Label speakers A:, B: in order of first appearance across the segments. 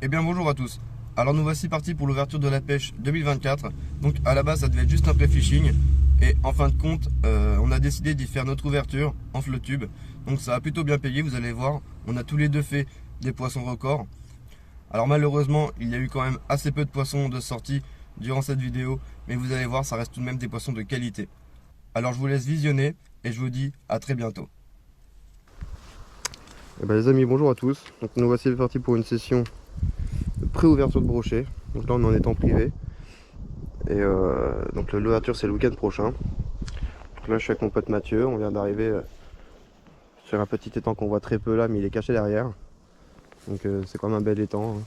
A: Eh bien bonjour à tous. Alors nous voici partis pour l'ouverture de la pêche 2024. Donc à la base ça devait être juste un pré-fishing. Et en fin de compte, on a décidé d'y faire notre ouverture en flottube. Donc ça a plutôt bien payé, vous allez voir. On a tous les deux fait des poissons records. Alors malheureusement, il y a eu quand même assez peu de poissons de sortie durant cette vidéo. Mais vous allez voir, ça reste tout de même des poissons de qualité. Alors je vous laisse visionner et je vous dis à très bientôt.
B: Eh ben, les amis, bonjour à tous. Donc nous voici partis pour une session de pré-ouverture de brochet. Donc là on est en étang privé. Et donc l'ouverture c'est le week-end prochain. Donc là je suis avec mon pote Mathieu. On vient d'arriver sur un petit étang qu'on voit très peu là, mais il est caché derrière. Donc c'est quand même un bel étang, hein.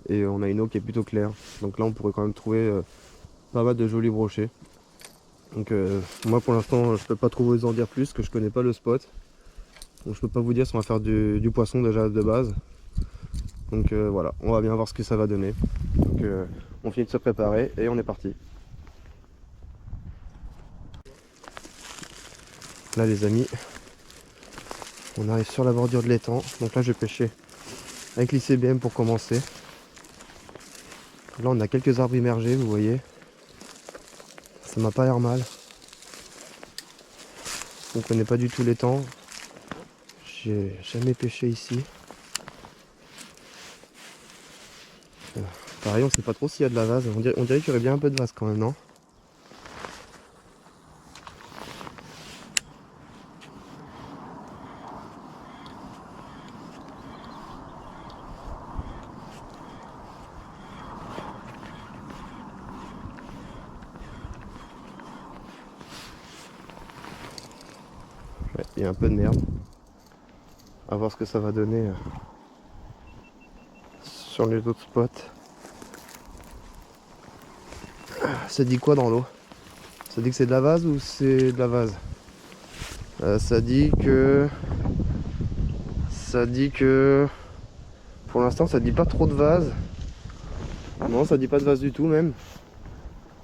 B: Et on a une eau qui est plutôt claire. Donc là on pourrait quand même trouver pas mal de jolis brochets. Donc moi pour l'instant je peux pas trop vous en dire plus, parce que je connais pas le spot. Donc je peux pas vous dire si on va faire du poisson déjà de base. Donc voilà, on va bien voir ce que ça va donner. Donc on finit de se préparer et on est parti. Là les amis, on arrive sur la bordure de l'étang. Donc là je vais pêcher avec l'ICBM pour commencer. Là on a quelques arbres immergés, vous voyez. Ça m'a pas l'air mal. On connaît pas du tout l'étang. J'ai jamais pêché ici. Pareil, on sait pas trop s'il y a de la vase. On dirait qu'il y aurait bien un peu de vase quand même, non? Ouais, il y a un peu de merde. À voir ce que ça va donner sur les autres spots. Ça dit quoi dans l'eau? Ça dit que c'est de la vase ou c'est de la vase? Ça dit que... Pour l'instant ça dit pas trop de vase. Non, ça dit pas de vase du tout même.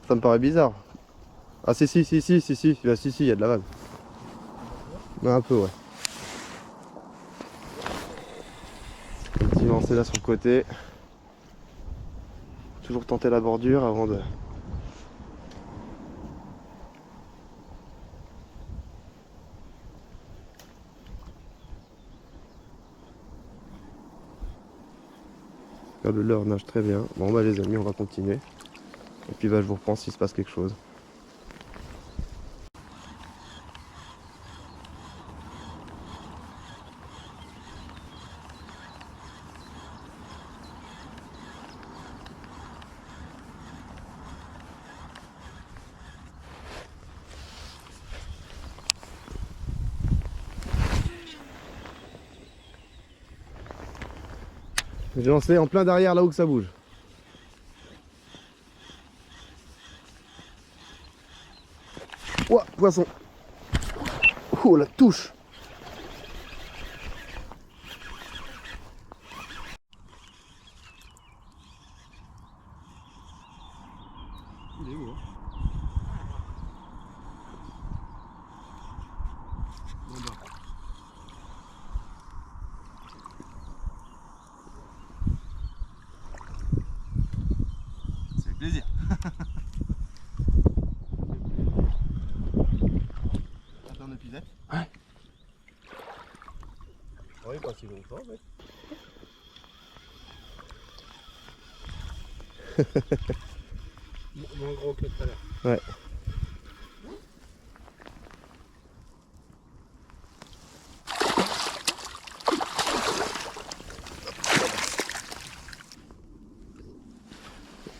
B: Ça me paraît bizarre. Ah si, bah, si, il y a de la vase. Un peu, ouais. Un petit lancer là sur le côté. Toujours tenter la bordure avant de... Regarde, le leurre nage très bien. Bon bah les amis, on va continuer. Et puis bah je vous reprends s'il se passe quelque chose. J'ai lancé en plein derrière là où que ça bouge. Ouah, poisson. Oh la touche. Il est où, hein? Bon, bah.
A: Ça fait plaisir. Attends de pisette.
B: Ouais. Oui, pas si longtemps, mais...
A: Moins gros que tout à l'heure.
B: Ouais.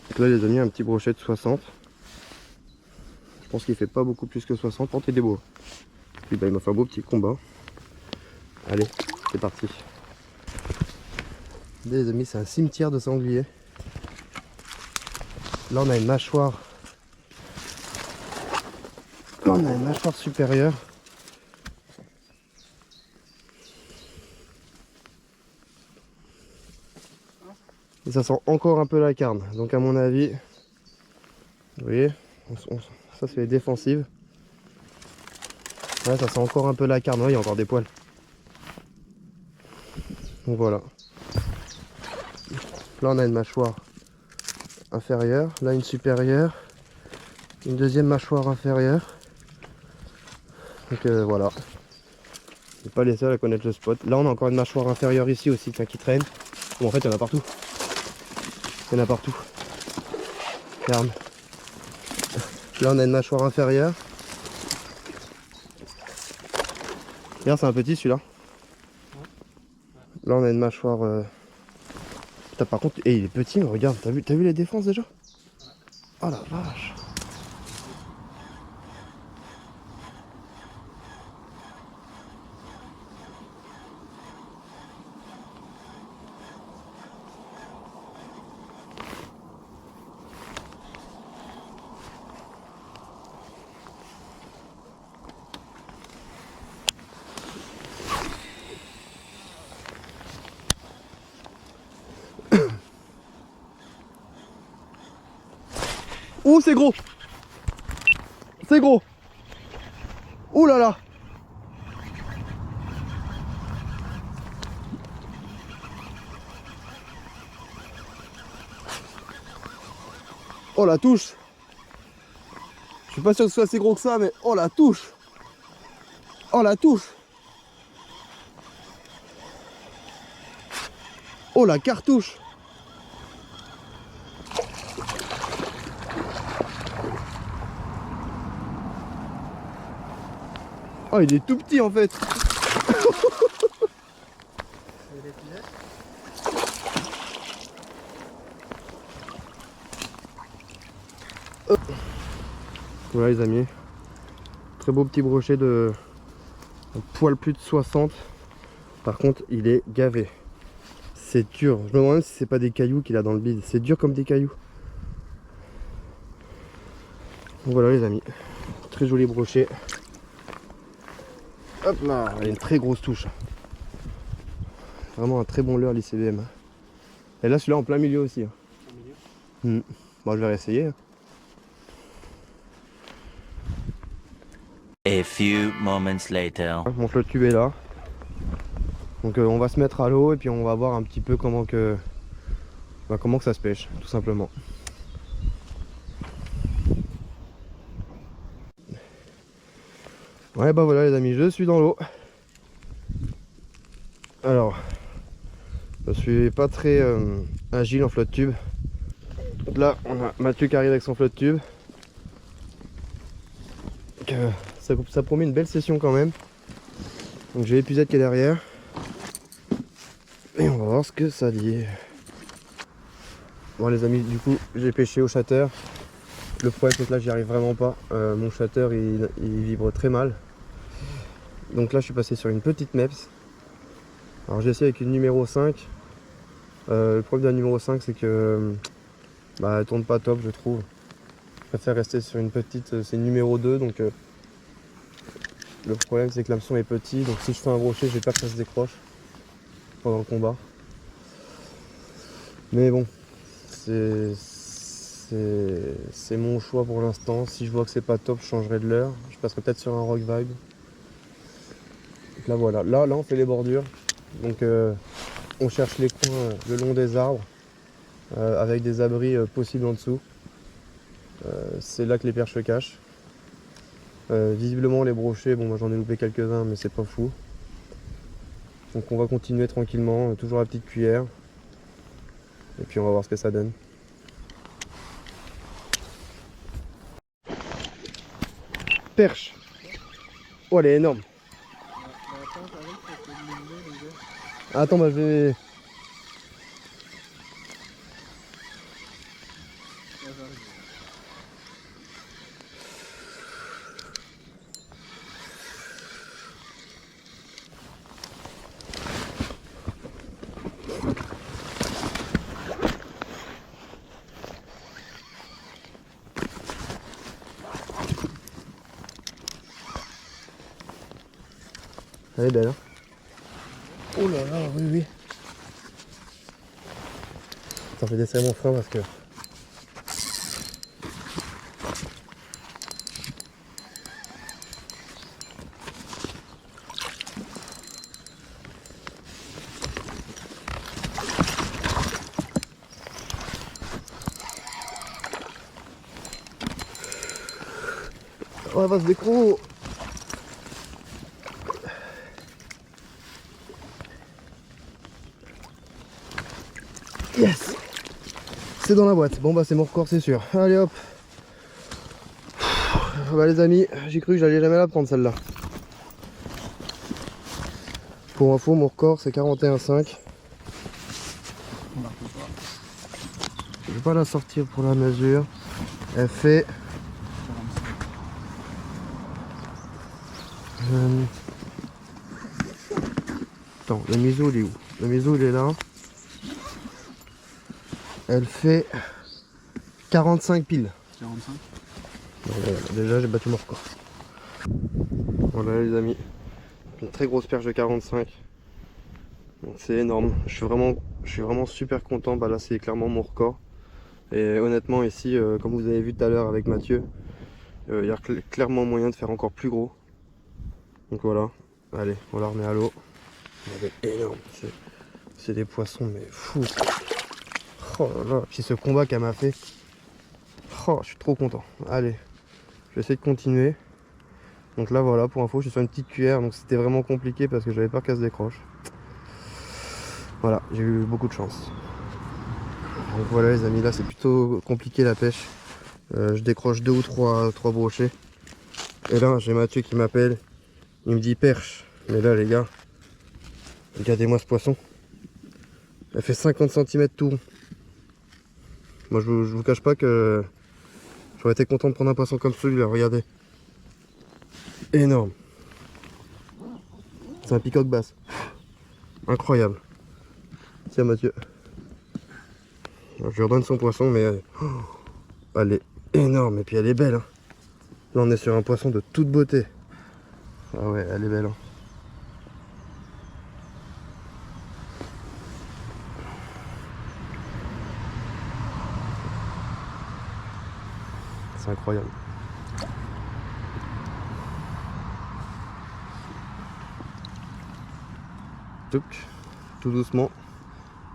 B: Donc là les amis, un petit brochet de 60. Je pense qu'il fait pas beaucoup plus que 60. Tentez des beaux. Puis bah, il m'a fait un beau petit combat. Allez, c'est parti. Les amis, c'est un cimetière de sangliers. Là on a une mâchoire. Là on a une mâchoire supérieure. Et ça sent encore un peu la carne. Donc à mon avis, vous voyez, ça c'est les défensives. Ouais, ça sent encore un peu la carne. Ouais, il y a encore des poils. Donc voilà. là on a une mâchoire inférieure, là une supérieure, une deuxième mâchoire inférieure. Donc voilà. On n'est pas les seuls à connaître le spot. Là on a encore une mâchoire inférieure ici aussi, tiens, qui traîne. Bon, en fait il y en a partout. Il y en a partout. Regarde. Là on a une mâchoire inférieure. Regarde, c'est un petit celui-là. Là on a une mâchoire... Putain, par contre, il est petit, mais regarde, t'as vu les défenses déjà? Oh la vache. Ouh, c'est gros! C'est gros! Ouh là là! Oh la touche! Je suis pas sûr que ce soit assez gros que ça, mais oh la touche! Oh la touche! Oh la cartouche! Oh, il est tout petit en fait. Voilà les amis, très beau petit brochet de un poil plus de 60. Par contre il est gavé. C'est dur, je me demande même si c'est pas des cailloux qu'il a dans le bide. C'est dur comme des cailloux. Donc voilà les amis, très joli brochet. Hop là, il y a une très grosse touche. Vraiment un très bon leurre l'ICBM. Et là celui-là en plein milieu aussi. Bon, je vais réessayer.
C: A few moments later.
B: Mon flotte tube est là. Donc on va se mettre à l'eau et puis on va voir un petit peu comment que ça se pêche, tout simplement. Ouais bah voilà les amis, je suis dans l'eau. Alors, je suis pas très agile en flotte tube. Donc là on a Mathieu qui arrive avec son flotte tube. Donc, ça promet une belle session quand même. Donc j'ai l'épuisette qui est derrière. Et on va voir ce que ça dit. Bon les amis, du coup j'ai pêché au shatter. Le problème c'est que là j'y arrive vraiment pas. Mon shatter il vibre très mal. Donc là je suis passé sur une petite MEPS. Alors j'ai essayé avec une numéro 5. Le problème de la numéro 5 c'est que elle tourne pas top je trouve. Je préfère rester sur une petite, c'est une numéro 2 donc le problème c'est que l'hameçon est petit, donc si je fais un brochet j'ai peur que ça se décroche pendant le combat. Mais bon, c'est mon choix pour l'instant. Si je vois que c'est pas top, je changerai de leurre. Je passerai peut-être sur un Rock Vibe. Donc là voilà, là on fait les bordures. Donc on cherche les coins le long des arbres avec des abris possibles en dessous. C'est là que les perches se cachent. Visiblement les brochets, bon moi j'en ai loupé quelques-uns mais c'est pas fou. Donc on va continuer tranquillement, toujours à la petite cuillère. Et puis on va voir ce que ça donne. Perche. Oh elle est énorme. Attends bah je vais... Elle est belle hein. Oh là là, oui oui. Attends, je vais desserrer mon frein parce que... Oh, va se décro. Yes. C'est dans la boîte. Bon bah c'est mon record, c'est sûr. Allez hop. Bah les amis, j'ai cru que j'allais jamais la prendre celle-là. Pour info, mon record c'est 41,5. Je vais pas la sortir pour la mesure. Elle fait... Attends, le miso il est où? Le miso il est là. Elle fait 45 piles.
D: 45.
B: Voilà, déjà j'ai battu mon record. Voilà les amis, une très grosse perche de 45. Donc c'est énorme. Je suis vraiment super content. Bah là c'est clairement mon record. Et honnêtement ici, comme vous avez vu tout à l'heure avec Mathieu, il y a clairement moyen de faire encore plus gros. Donc voilà. Allez, on la remet à l'eau. Elle est énorme. C'est des poissons mais fous. Oh là là. Puis ce combat qu'elle m'a fait. Oh, je suis trop content. Allez, je vais essayer de continuer. Donc là voilà, pour info, je suis sur une petite cuillère, donc c'était vraiment compliqué parce que j'avais peur qu'elle se décroche. Voilà, j'ai eu beaucoup de chance. Donc voilà les amis, là c'est plutôt compliqué la pêche. Je décroche 2 ou 3 brochets. Et là j'ai Mathieu qui m'appelle, il me dit perche. Mais là les gars, regardez-moi ce poisson. Elle fait 50 cm tout rond. Moi je vous cache pas que j'aurais été content de prendre un poisson comme celui-là, regardez. Énorme. C'est un peacock basse. Incroyable. Tiens Mathieu. Je lui redonne son poisson mais elle est énorme et puis elle est belle. Hein. Là on est sur un poisson de toute beauté. Ah ouais, elle est belle. Hein. C'est incroyable. Tout doucement,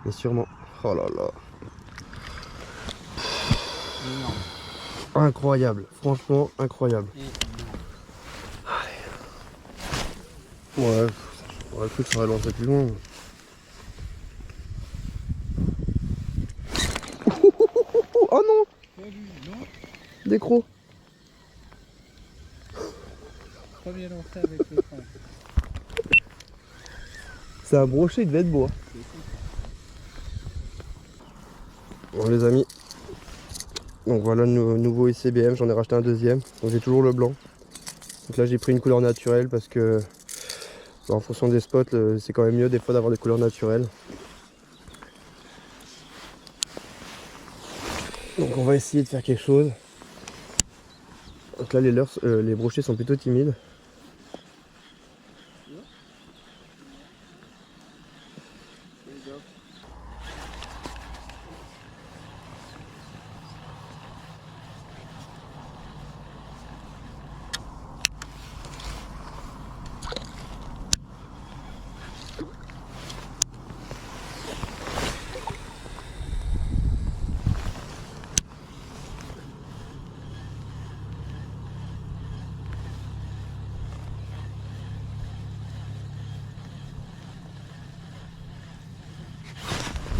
B: mais sûrement. Oh là là. Incroyable, franchement incroyable. Ouais, j'aurais cru que ça aurait lancé plus loin. Oh non! Des crocs.
D: Premier lancé avec le frein.
B: C'est un brochet, il devait être beau. Hein. Bon les amis, donc voilà le nouveau ICBM, j'en ai racheté un deuxième, donc j'ai toujours le blanc. Donc là j'ai pris une couleur naturelle parce que en fonction des spots, c'est quand même mieux des fois d'avoir des couleurs naturelles. Donc on va essayer de faire quelque chose. Donc là les brochets sont plutôt timides.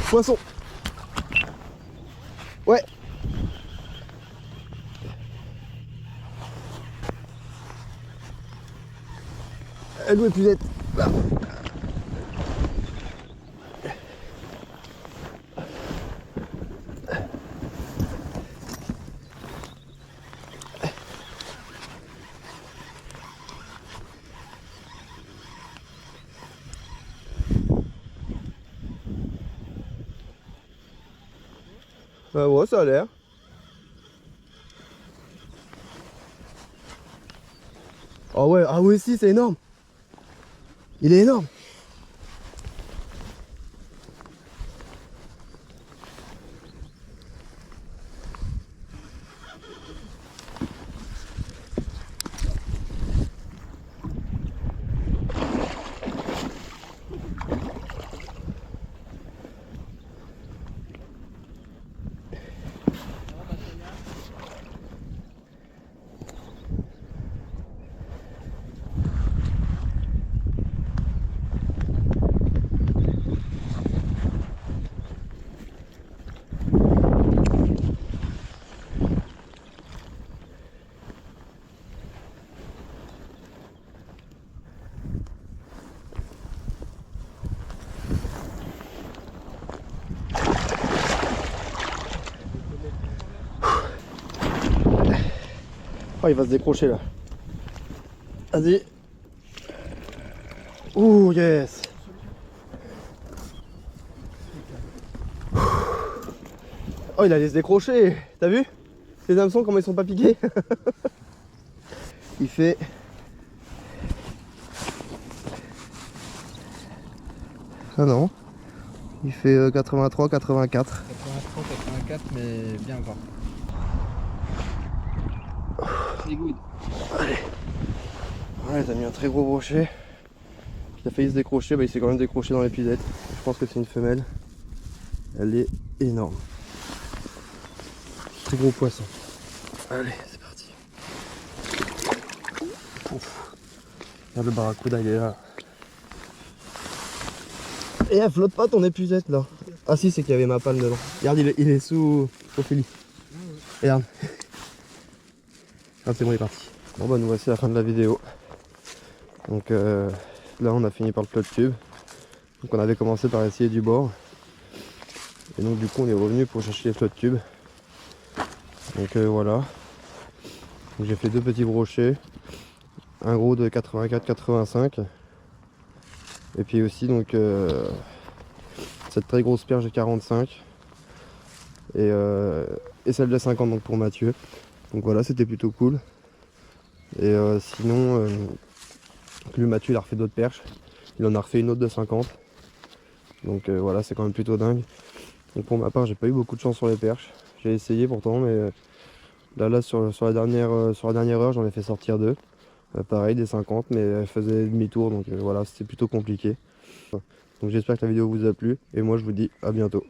B: Poisson. Ouais. Elle doit plus être là. Ouais, ça a l'air. Ah ouais, si, c'est énorme. Il est énorme. Oh, il va se décrocher là. Vas-y. Ouh, yes. Oh, il allait se décrocher. T'as vu les hameçons comment ils sont pas piqués? Il fait... Ah non. Il fait 83, 84.
D: 83, 84, mais bien encore. C'est good.
B: Allez. Ouais, t'as mis un très gros brochet. Il a failli se décrocher, bah, il s'est quand même décroché dans l'épisode. Je pense que c'est une femelle. Elle est énorme. Très gros poisson. Allez, c'est parti. Ouf. Regarde le barracuda, il est là. Et elle flotte pas ton épuisette là. Ah si, c'est qu'il y avait ma panne dedans. Regarde, il est sous Ophélie. Regarde. Ah, c'est bon, il est parti. Bon bah nous voici à la fin de la vidéo. Donc là on a fini par le flotte tube. Donc on avait commencé par essayer du bord. Et donc du coup on est revenu pour chercher les flotte tubes. Donc voilà. J'ai fait 2 petits brochets. Un gros de 84-85. Et puis aussi donc cette très grosse perche de 45. Et celle de 50 donc pour Mathieu. Donc voilà, c'était plutôt cool. Et sinon, lui Mathieu il a refait d'autres perches. Il en a refait une autre de 50. Donc voilà, c'est quand même plutôt dingue. Donc pour ma part, j'ai pas eu beaucoup de chance sur les perches. J'ai essayé pourtant, mais là sur la dernière heure, j'en ai fait sortir 2. Pareil, des 50, mais elles faisaient demi-tour, donc voilà, c'était plutôt compliqué. Donc j'espère que la vidéo vous a plu, et moi je vous dis à bientôt.